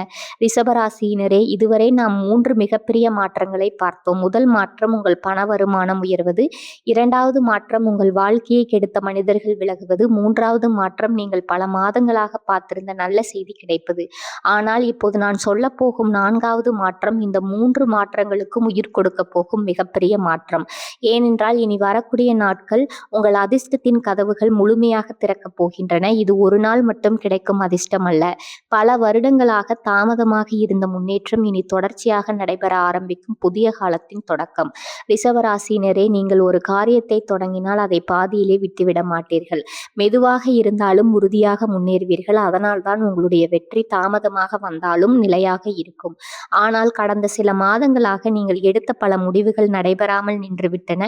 ரிஷபராசியினரே, இதுவரை நாம் 3 மிகப்பெரிய மாற்றங்களை பார்த்தோம். முதல் மாற்றம் உங்கள் பண வருமானம் உயர்வது, 2வது மாற்றம் உங்கள் வாழ்க்கையை கெடுத்த மனிதர்கள் விலகுவது, 3வது மாற்றம் நீங்கள் பல மாதங்களாக பார்த்திருந்த நல்ல செய்தி கிடைப்பது. ஆனால் இப்போது நான் சொல்ல போகும் 4வது மாற்றம் இந்த 3 மாற்றங்களுக்கும் உயிர் கொடுக்க போகும் மிகப்பெரிய மாற்றம். ஏனென்றால் இனி வரக்கூடிய நாட்கள் உங்கள் அதிர்ஷ்டத்தின் கதவுகள் முழுமையாக திறக்கப் போகின்றன. இது ஒரு நாள் மட்டும் கிடைக்கும் அதிர்ஷ்டம் அல்ல, பல வருடங்களாக தாமதமாக இருந்த முன்னேற்றம் இனி தொடர்ச்சியாக நடைபெற ஆரம்பிக்கும் புதிய காலத்தின் தொடக்கம். ரிஷபராசினரே, நீங்கள் ஒரு காரியத்தை தொடங்கினால் அதை பாதியிலே விட்டுவிட மாட்டீர்கள். மெதுவாக இருந்தாலும் உறுதியாக முன்னேறுவீர்கள். அதனால்தான் உங்களுடைய வெற்றி தாமதமாக வந்தாலும் நிலையாக இருக்கும். ஆனால் கடந்த சில மாதங்களாக நீங்கள் எடுத்த பல முடிவுகள் நடைபெறாமல் நின்றுவிட்டன.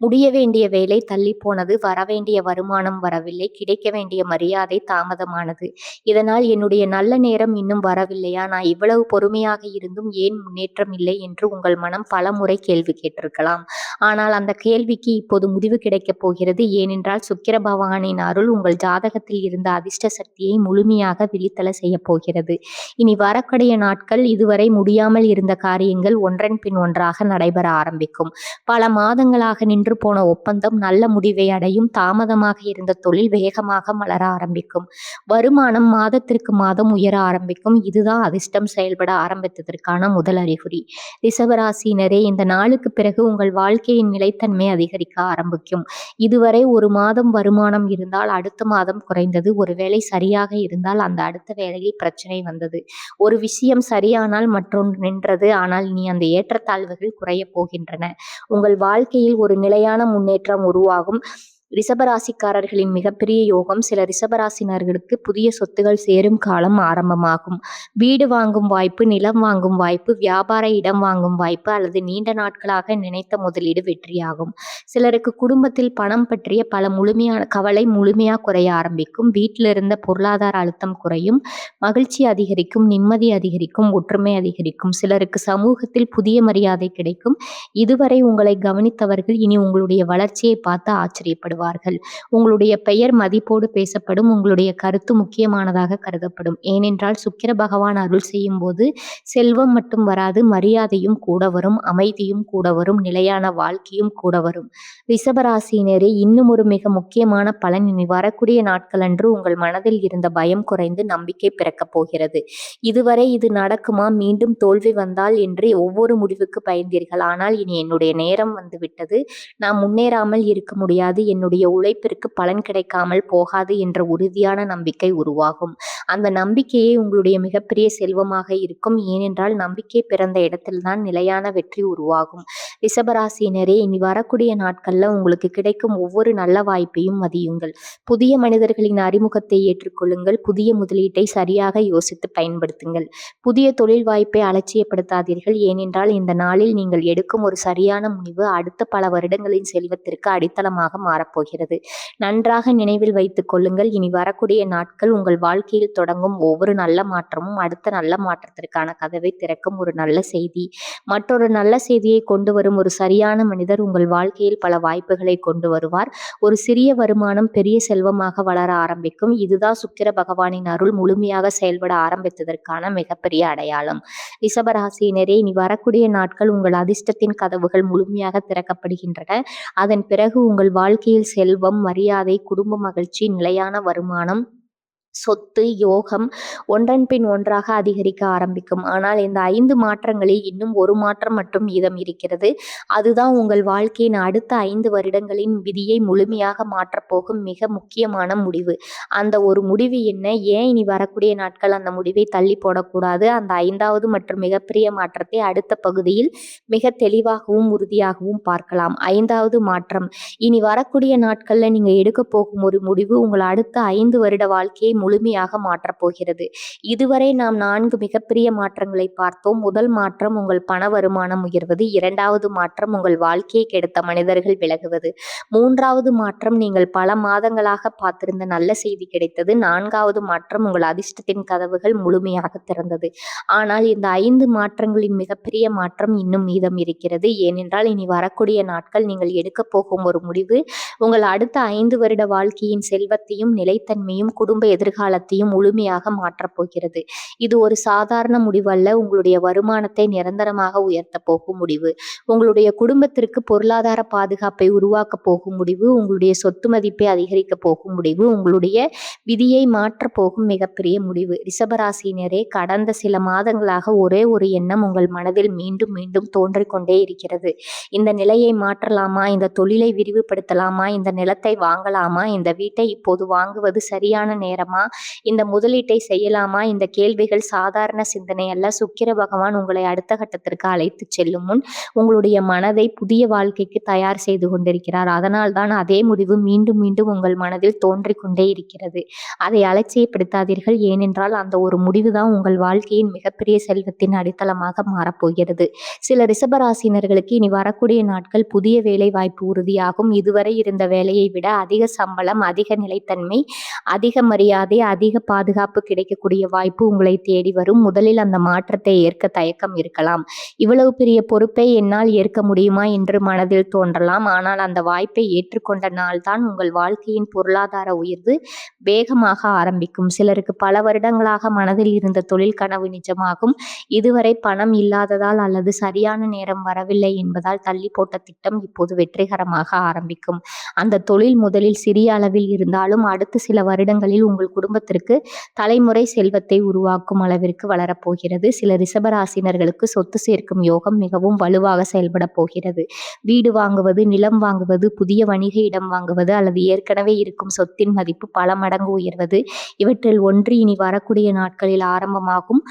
முடிய வேண்டிய வேலை தள்ளி போனது, வரவேண்டிய வருமானம் வரவில்லை, கிடைக்க வேண்டிய மரியாதை தாமதமானது. இதனால் என்னுடைய நல்ல நேரம் இன்னும் வரவில்லையா, நான் இவ்வளவு பொறுமையாக இருந்தும் ஏன் முன்னேற்றம் இல்லை என்று உங்கள் மனம் பல முறை கேள்வி கேட்டிருக்கலாம். ஆனால் அந்த கேள்விக்கு இப்போது முடிவு கிடைக்கப் போகிறது. ஏனென்றால் சுக்கிர பகவானின் அருள் உங்கள் ஜாதகத்தில் இருந்த அதிர்ஷ்ட சக்தியை முழுமையாக விழித்தல செய்ய போகிறது. இனி வரக்கூடிய நாட்கள் இதுவரை முடியாமல் இருந்த காரியங்கள் ஒன்றன் பின் ஒன்றாக நடைபெற ஆரம்பிக்கும். பல மாதங்களாக நின்று போன ஒப்பந்தம் நல்ல முடிவை அடையும். தாமதமாக இருந்த தொழில் வேகமாக மலர ஆரம்பிக்கும். வருமானம் மாதத்திற்கு மாதம் உயர ஆரம்பிக்கும். இதுதான் அதிர்ஷ்டம் செயல்பட ஆரம்பித்ததற்கான முதல் அறிகுறி. ரிஷபராசினரே, இந்த நாளுக்கு பிறகு உங்கள் வாழ்க்கையின் நிலைத்தன்மை அதிகரிக்க ஆரம்பிக்கும். இதுவரை ஒரு மாதம் வருமானம் இருந்தால் அடுத்த மாதம் குறைந்தது. ஒரு வேலை சரியாக இருந்தால் அந்த அடுத்த வேலையில் பிரச்சனை வந்தது. ஒரு விஷயம் சரியானால் மற்றொன்று நின்றது. ஆனால் இனி அந்த ஏற்றத்தாழ்வுகள் குறைய போகின்றன. உங்கள் வாழ்க்கையில் ஒரு நிலையான முன்னேற்றம் உருவாகும். ரிஷபராசிக்காரர்களின் மிகப்பெரிய யோகம். சில ரிஷபராசினர்களுக்கு புதிய சொத்துகள் சேரும் காலம் ஆரம்பமாகும். வீடு வாங்கும் வாய்ப்பு, நிலம் வாங்கும் வாய்ப்பு, வியாபார இடம் வாங்கும் வாய்ப்பு அல்லது நீண்ட நாட்களாக நினைத்த முதலீடு வெற்றியாகும். சிலருக்கு குடும்பத்தில் பணம் பற்றிய பல கவலை முழுமையாக குறைய ஆரம்பிக்கும். வீட்டில் இருந்த பொருளாதார அழுத்தம் குறையும், மகிழ்ச்சி அதிகரிக்கும், நிம்மதி அதிகரிக்கும், ஒற்றுமை அதிகரிக்கும். சிலருக்கு சமூகத்தில் புதிய மரியாதை கிடைக்கும். இதுவரை உங்களை கவனித்தவர்கள் இனி உங்களுடைய வளர்ச்சியை பார்த்து ஆச்சரியப்படுவார்கள். உங்களுடைய பெயர் மதிப்போடு பேசப்படும். உங்களுடைய கருத்து முக்கியமானதாக கருதப்படும். ஏனென்றால் சுக்கிர பகவான் அருள் செய்யும் போது செல்வம் மட்டும் வராது, மரியாதையும் கூட வரும், அமைதியும் கூட வரும், நிலையான வாழ்க்கையும் கூட வரும். ரிஷபராசினரே, இன்னும் ஒரு மிக முக்கியமான பலன், இனி வரக்கூடிய நாட்கள் அன்று உங்கள் மனதில் இருந்த பயம் குறைந்து நம்பிக்கை பிறக்கப் போகிறது. இதுவரை இது நடக்குமா, மீண்டும் தோல்வி வந்தால் என்று ஒவ்வொரு முடிவுக்கு பயந்தீர்கள். ஆனால் இனி என்னுடைய நேரம் வந்துவிட்டது, நான் முன்னேறாமல் இருக்க முடியாது, என்னுடைய உழைப்பிற்கு பலன் கிடைக்காமல் போகாது என்ற உறுதியான நம்பிக்கை உருவாகும். அந்த நம்பிக்கையே உங்களுடைய மிகப்பெரிய செல்வமாக இருக்கும். ஏனென்றால் நம்பிக்கை பிறந்த இடத்தில்தான் நிலையான வெற்றி உருவாகும். ரிஷபராசினரே, இனி வரக்கூடிய நாட்கள்ல உங்களுக்கு கிடைக்கும் ஒவ்வொரு நல்ல வாய்ப்பையும் மதியுங்கள். புதிய மனிதர்களின் அறிமுகத்தை ஏற்றுக்கொள்ளுங்கள். புதிய முதலீட்டை சரியாக யோசித்து பயன்படுத்துங்கள். புதிய தொழில் வாய்ப்பை அலட்சியப்படுத்தாதீர்கள். ஏனென்றால் இந்த நாளில் நீங்கள் எடுக்கும் ஒரு சரியான முடிவு அடுத்த பல வருடங்களின் செல்வத்திற்கு அடித்தளமாக மாறப்போகிறது. நன்றாக நினைவில் வைத்துக் கொள்ளுங்கள். இனி வரக்கூடிய நாட்கள் உங்கள் வாழ்க்கையில் தொடங்கும் ஒவ்வொரு நல்ல மாற்றமும் அடுத்த நல்ல மாற்றத்திற்கான கதவை திறக்கும் ஒரு நல்ல செய்தி. மற்றொரு நல்ல செய்தியை கொண்டு வரும் ஒரு சரியான மனிதர் உங்கள் வாழ்க்கையில் பல வாய்ப்புகளை கொண்டு வருவார். ஒரு சிறிய வருமானம் பெரிய செல்வமாக வளர ஆரம்பிக்கும். இதுதான் சுக்கிர பகவானின் அருள் முழுமையாக செயல்பட ஆரம்பித்ததற்கான மிகப்பெரிய அடையாளம். ரிஷபராசியினரே, இனி வரக்கூடிய நாட்கள் உங்கள் அதிர்ஷ்டத்தின் கதவுகள் முழுமையாக திறக்கப்படுகின்றன. அதன் பிறகு உங்கள் வாழ்க்கையில் செல்வம், மரியாதை, குடும்ப மகிழ்ச்சி, நிலையான வருமானம், சொத்து, யோகம் ஒன்றன் பின் ஒன்றாக அதிகரிக்க ஆரம்பிக்கும். ஆனால் இந்த 5 மாற்றங்களில் இன்னும் ஒரு மாற்றம் மட்டும் மீதம் இருக்கிறது. அதுதான் உங்கள் வாழ்க்கையின் அடுத்த 5 வருடங்களின் விதியை முழுமையாக மாற்றப்போகும் மிக முக்கியமான முடிவு. அந்த ஒரு முடிவு என்ன, ஏன் இனி வரக்கூடிய நாட்கள் அந்த முடிவை தள்ளி போடக்கூடாது, அந்த 5வது மற்றும் மிகப்பெரிய மாற்றத்தை அடுத்த பகுதியில் மிக தெளிவாகவும் உறுதியாகவும் பார்க்கலாம். 5வது மாற்றம், இனி வரக்கூடிய நாட்கள்ல நீங்க எடுக்க போகும் ஒரு முடிவு உங்கள் அடுத்த 5 வருட வாழ்க்கையை முழுமையாக மாற்றப் போகிறது. இதுவரை நாம் 4 மிகப்பெரிய மாற்றங்களை பார்த்தோம். முதல் மாற்றம் உங்கள் பண வருமானம் உயர்வது. இரண்டாவது மாற்றம் உங்கள் வாழ்க்கையை கெடுத்த மனிதர்கள் விலகுவது. மூன்றாவது மாற்றம் நீங்கள் பல மாதங்களாக பார்த்திருந்த நல்ல செய்தி கிடைத்தது. நான்காவது மாற்றம் உங்கள் அதிர்ஷ்டத்தின் கதவுகள் முழுமையாக திறந்தது. ஆனால் இந்த 5 மாற்றங்களின் மிகப்பெரிய மாற்றம் இன்னும் மீதம் இருக்கிறது. ஏனென்றால் இனி வரக்கூடிய நாட்கள் நீங்கள் எடுக்கப் போகும் ஒரு முடிவு உங்கள் அடுத்த 5 வருட வாழ்க்கையின் செல்வத்தையும் நிலைத்தன்மையும் குடும்ப எதிர்காலத்தையும் முழுமையாக மாற்றப் போகிறது. இது ஒரு சாதாரண முடிவு அல்ல. உங்களுடைய வருமானத்தை நிரந்தரமாக உயர்த்த போகும் முடிவு. உங்களுடைய குடும்பத்திற்கு பொருளாதார பாதுகாப்பை உருவாக்க போகும் முடிவு. உங்களுடைய சொத்து மதிப்பை அதிகரிக்க போகும் முடிவு. உங்களுடைய விதியை மாற்றப் போகும் மிகப்பெரிய முடிவு. ரிஷபராசினரே, கடந்த சில மாதங்களாக ஒரே ஒரு எண்ணம் உங்கள் மனதில் மீண்டும் மீண்டும் தோன்றிக் கொண்டே இருக்கிறது. இந்த நிலையை மாற்றலாமா? இந்த தொழிலை விரிவுபடுத்தலாமா? இந்த நிலத்தை வாங்கலாமா? இந்த வீட்டை இப்போது வாங்குவது சரியான நேரமா? இந்த முதலீட்டை செய்யலாமா? இந்த கேள்விகள் சாதாரண சிந்தனை அல்ல. சுக்கிர பகவான் உங்களை அடுத்த கட்டத்திற்கு அழைத்து செல்லும் முன் உங்களுடைய மனதை புதிய வாழ்க்கைக்கு தயார் செய்து கொண்டிருக்கிறார். அதனால்தான் அதே முடிவு மீண்டும் மீண்டும் உங்கள் மனதில் தோன்றிக் கொண்டே இருக்கிறது. அதை அலட்சியப்படுத்தாதீர்கள். ஏனென்றால் அந்த ஒரு முடிவுதான் உங்கள் வாழ்க்கையின் மிகப்பெரிய செல்வத்தின் அடித்தளமாக மாறப்போகிறது. சில ரிஷபராசினர்களுக்கு இனி வரக்கூடிய நாட்கள் புதிய வேலை வாய்ப்பு உறுதியாகும். இதுவரை இருந்த வேலையை விட அதிக சம்பளம், அதிக நிலைத்தன்மை, அதிக மரியாதை, அதிக பாதுகாப்பு கிடைக்கக்கூடிய வாய்ப்பு உங்களை தேடி வரும். முதலில் அந்த மாற்றத்தை ஏற்க தயக்கம் இருக்கலாம். இவ்வளவு பெரிய பொறுப்பை என்னால் ஏற்க முடியுமா என்று மனதில் தோன்றலாம். ஆனால் அந்த வாய்ப்பை ஏற்றுக்கொண்ட நாள்தான் உங்கள் வாழ்க்கையின் பொருளாதார உயர்வு வேகமாக ஆரம்பிக்கும். சிலருக்கு பல வருடங்களாக மனதில் இருந்த தொழில் கனவு நிஜமாகும். இதுவரை பணம் இல்லாததால் அல்லது சரியான நேரம் வரவில்லை என்பதால் தள்ளி போட்ட திட்டம் இப்போது வெற்றிகரமாக ஆரம்பிக்கும். அந்த தொழில் முதலில் சிறிய அளவில் இருந்தாலும் அடுத்த சில வருடங்களில் உங்கள் குடும்பத்திற்கு தலைமுறை செல்வத்தை உருவாக்கும் அளவிற்கு வளரப்போகிறது. சில ரிஷபராசினர்களுக்கு சொத்து சேர்க்கும் யோகம் மிகவும் வலுவாக செயல்பட போகிறது. வீடு வாங்குவது, நிலம் வாங்குவது, புதிய வணிக இடம் வாங்குவது அல்லது ஏற்கனவே இருக்கும் சொத்தின் மதிப்பு பல மடங்கு உயர்வது, இவற்றில் ஒன்று இனி வரக்கூடிய நாட்களில் ஆரம்பமாகும்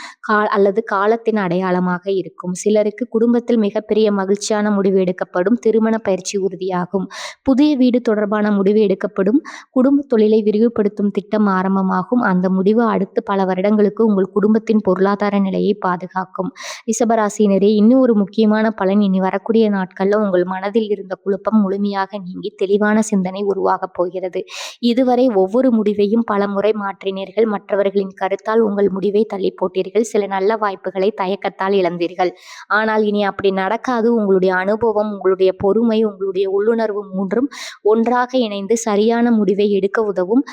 அல்லது காலத்தின் அடையாளமாக இருக்கும். சிலருக்கு குடும்பத்தில் மிகப்பெரிய மகிழ்ச்சியான முடிவு எடுக்கப்படும். திருமண பயிற்சி உறுதியாகும். புதிய வீடு தொடர்பான முடிவு எடுக்கப்படும். குடும்ப தொழிலை விரிவுபடுத்தும் திட்டம் ஆரம்பமாகும். அந்த முடிவு அடுத்து பல வருடங்களுக்கு உங்கள் குடும்பத்தின் பொருளாதார நிலையை பாதுகாக்கும். ரிஷபராசினரே, இன்னும் ஒரு முக்கியமான பலன், இனி வரக்கூடிய நாட்கள்ல உங்கள் மனதில் இருந்த குழப்பம் முழுமையாக நீங்கி தெளிவான சிந்தனை உருவாகப் போகிறது. இதுவரை ஒவ்வொரு முடிவையும் பல முறை மாற்றினீர்கள். மற்றவர்களின் கருத்தால் உங்கள் முடிவை தள்ளி போட்டீர்கள். சில நல்ல வாய்ப்புகளை தயக்கத்தால் இழந்தீர்கள். ஆனால் இனி அப்படி நடக்காது. உங்களுடைய அனுபவம், உங்களுடைய பொறுமை, உங்களுடைய உள்ளுணர்வு மூன்றும் ஒன்றாக இணைந்து சரியான முடிவை எடுக்க உதவும்.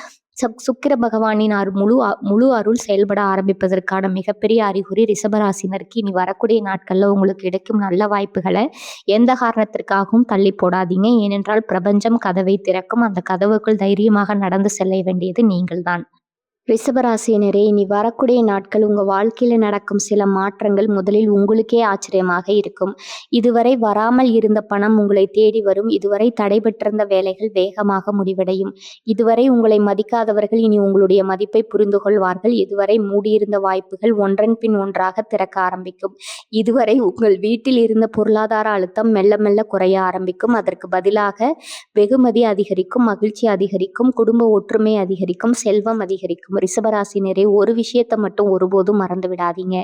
சுக்கிர பகவானின் முழு அருள் செயல்பட ஆரம்பிப்பதற்கான மிகப்பெரிய அறிகுறி. ரிஷபராசினருக்கு இனி வரக்கூடிய நாட்கள்ல உங்களுக்கு கிடைக்கும் நல்ல வாய்ப்புகளை எந்த காரணத்திற்காகவும் தள்ளி போடாதீங்க. ஏனென்றால் பிரபஞ்சம் கதவை திறக்கும். அந்த கதவுக்குள் தைரியமாக நடந்து செல்ல வேண்டியது நீங்கள்தான். ரிஷபராசினரே, இனி வரக்கூடிய நாட்கள் உங்கள் வாழ்க்கையில் நடக்கும் சில மாற்றங்கள் முதலில் உங்களுக்கே ஆச்சரியமாக இருக்கும். இதுவரை வராமல் இருந்த பணம் உங்களை தேடி வரும். இதுவரை தடைபெற்றிருந்த வேலைகள் வேகமாக முடிவடையும். இதுவரை உங்களை மதிக்காதவர்கள் இனி உங்களுடைய மதிப்பை புரிந்து கொள்வார்கள். இதுவரை மூடியிருந்த வாய்ப்புகள் ஒன்றன் பின் ஒன்றாக திறக்க ஆரம்பிக்கும். இதுவரை உங்கள் வீட்டில் இருந்த பொருளாதார அழுத்தம் மெல்ல மெல்ல குறைய ஆரம்பிக்கும். அதற்கு பதிலாக வெகுமதி அதிகரிக்கும், மகிழ்ச்சி அதிகரிக்கும், குடும்ப ஒற்றுமை அதிகரிக்கும், செல்வம் அதிகரிக்கும். ரிஷபராசினரே, ஒரு விஷயத்தை மட்டும் ஒருபோதும் மறந்து விடாதீங்க.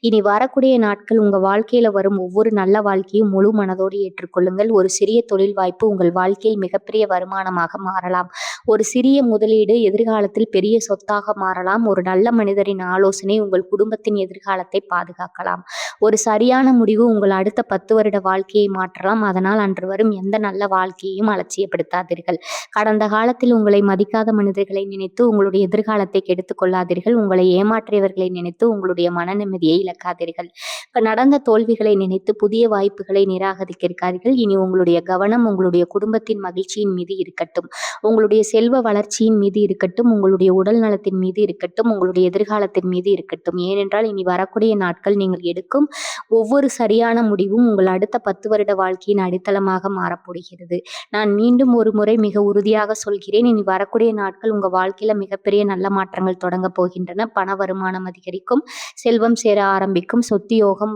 இனி வரக்கூடிய நாட்கள் உங்க வாழ்க்கையில வரும் ஒவ்வொரு நல்ல வாழ்க்கையும் முழு மனதோடு ஏற்றுக்கொள்ளுங்கள். ஒரு சிறிய தொழில் வாய்ப்பு உங்கள் வாழ்க்கையில் மிகப்பெரிய வருமானமாக மாறலாம். ஒரு சிறிய முதலீடு எதிர்காலத்தில் பெரிய சொத்தாக மாறலாம். ஒரு நல்ல மனிதரின் ஆலோசனை உங்கள் குடும்பத்தின் எதிர்காலத்தை பாதுகாக்கலாம். ஒரு சரியான முடிவு உங்கள் அடுத்த 10 வருட வாழ்க்கையை மாற்றலாம். அதனால் அன்று வரும் எந்த நல்ல வாழ்க்கையையும் அலட்சியப்படுத்தாதீர்கள். கடந்த காலத்தில் உங்களை மதிக்காத மனிதர்களை நினைத்து உங்களுடைய எதிர்காலத்தை கெடுத்துக் கொள்ளாதீர்கள். உங்களை ஏமாற்றியவர்களை நினைத்து உங்களுடைய மன நிம்மதியை இழக்காதீர்கள். நடந்த தோல்விகளை நினைத்து புதிய வாய்ப்புகளை நிராகரிக்காதீர்கள். இனி உங்களுடைய கவனம் உங்களுடைய குடும்பத்தின் மகிழ்ச்சியின் மீது இருக்கட்டும். உங்களுடைய செல்வ வளர்ச்சியின் மீது இருக்கட்டும். உங்களுடைய உடல் நலத்தின் மீது இருக்கட்டும். உங்களுடைய எதிர்காலத்தின் மீது இருக்கட்டும். ஏனென்றால் இனி வரக்கூடிய நாட்கள் நீங்கள் எடுக்கும் ஒவ்வொரு சரியான முடிவும் உங்கள் அடுத்த 10 வருட வாழ்க்கையின் அடித்தளமாக மாறப்போகிறது. நான் மீண்டும் ஒரு முறை மிக உறுதியாக சொல்கிறேன், இனி வரக்கூடிய நாட்கள் உங்க வாழ்க்கையில மிகப்பெரிய நல்ல மாற்றம் மாற்றங்கள் தொடங்க போகின்றன. பண வருமானம் அதிகரிக்கும், செல்வம் சேர ஆரம்பிக்கும், சொத்து யோகம்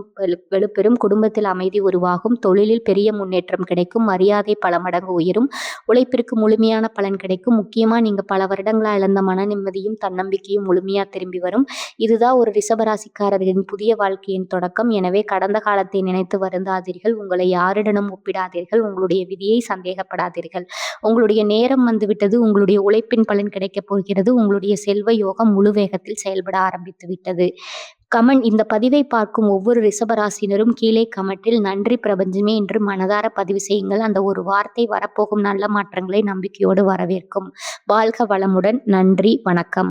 வலுப்பெறும், குடும்பத்தில் அமைதி உருவாகும், தொழிலில் பெரிய முன்னேற்றம் கிடைக்கும், மரியாதை பல மடங்கு உயரும், உழைப்பிற்கு முழுமையான பலன் கிடைக்கும். முக்கியமா நீங்க பல வருடங்களா இழந்த மன நிம்மதியும் தன்னம்பிக்கையும் முழுமையா திரும்பி வரும். இதுதான் ஒரு ரிஷபராசிக்காரர்களின் புதிய வாழ்க்கையின் தொடக்கம். எனவே கடந்த காலத்தை நினைத்து வருந்தாதீர்கள், உங்களை யாருடனும் ஒப்பிடாதீர்கள், உங்களுடைய விதியை சந்தேகப்படாதீர்கள். உங்களுடைய நேரம் வந்துவிட்டது, உங்களுடைய உழைப்பின் பலன் கிடைக்கப் போகிறது, உங்களுடைய செல்வ யோகம் முழு வேகத்தில் செயல்பட ஆரம்பித்து விட்டது. இந்த பதிவை பார்க்கும் ஒவ்வொரு ரிஷபராசினரும் கீழே கமெண்டில் நன்றி பிரபஞ்சமே என்று மனதார பதிவு செய்யுங்கள். அந்த ஒரு வார்த்தை வரப்போகும் நல்ல மாற்றங்களை நம்பிக்கையோடு வரவேற்கும். வாழ்க வளமுடன். நன்றி, வணக்கம்.